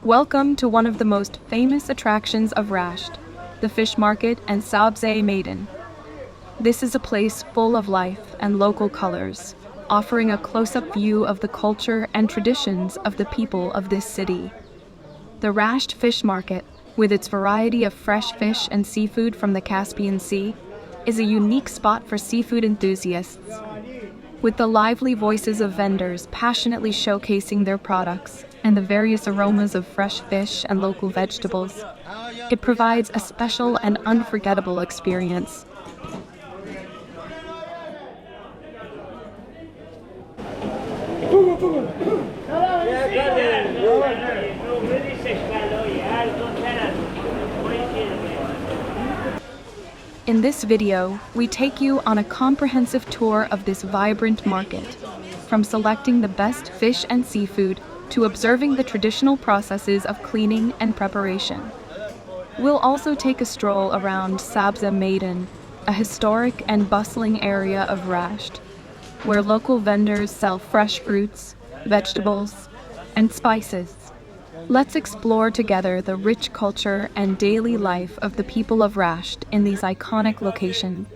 Welcome to one of the most famous attractions of Rasht, the fish market and Sabzeh Meydan. This is a place full of life and local colors, offering a close-up view of the culture and traditions of the people of this city. The Rasht fish market, with its variety of fresh fish and seafood from the Caspian Sea, is a unique spot for seafood enthusiasts. With the lively voices of vendors passionately showcasing their products and the various aromas of fresh fish and local vegetables, it provides a special and unforgettable experience. In this video, we take you on a comprehensive tour of this vibrant market, from selecting the best fish and seafood to observing the traditional processes of cleaning and preparation. We'll also take a stroll around Sabzeh Meydan, a historic and bustling area of Rasht, where local vendors sell fresh fruits, vegetables, and spices. Let's explore together the rich culture and daily life of the people of Rasht in these iconic locations.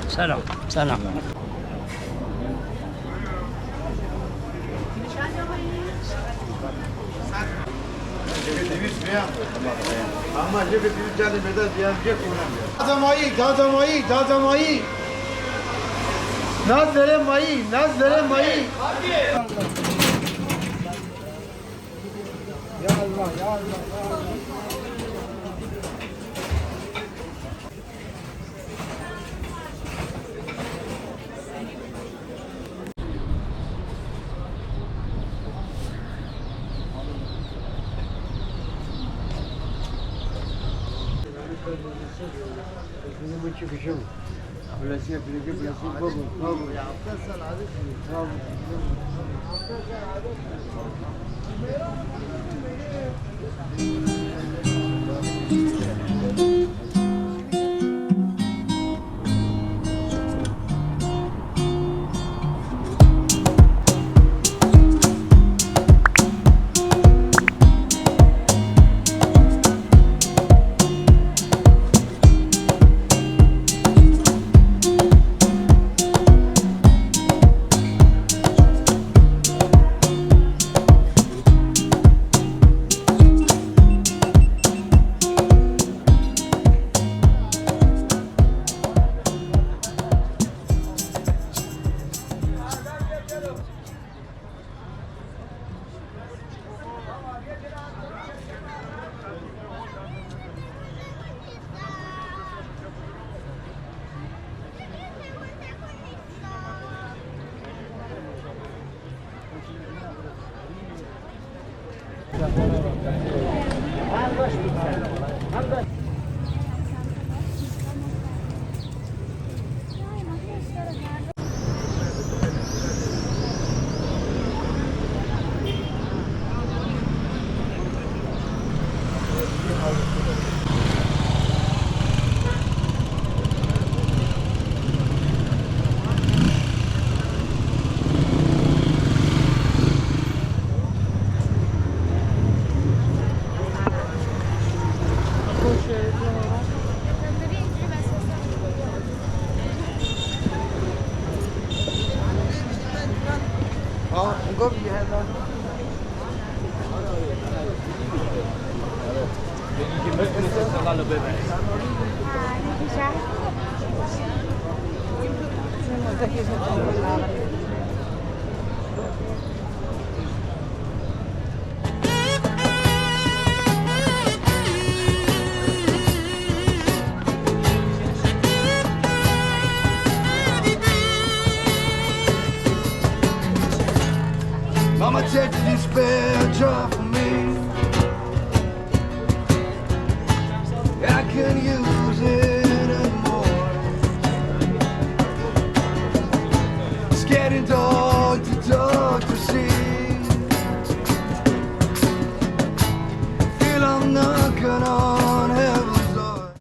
سلام سلام دادمایی نظر مایی یا الله Mama, take this badge off of me. I can use it anymore. It's getting dark to see. Feel I'm knocking on heaven's door.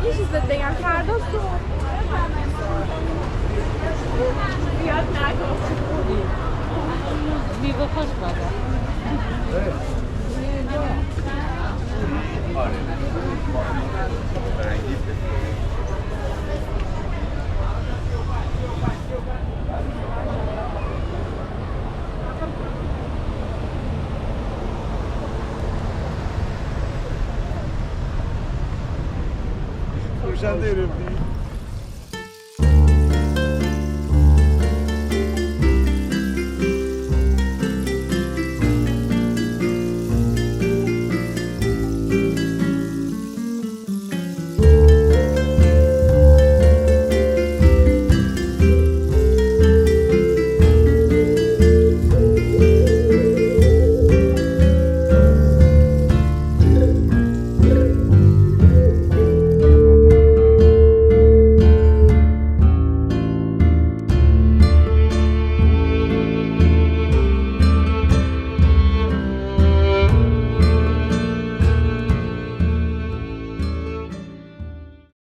This is the thing I'm tired of. Vivo faz brother. Jandeiro.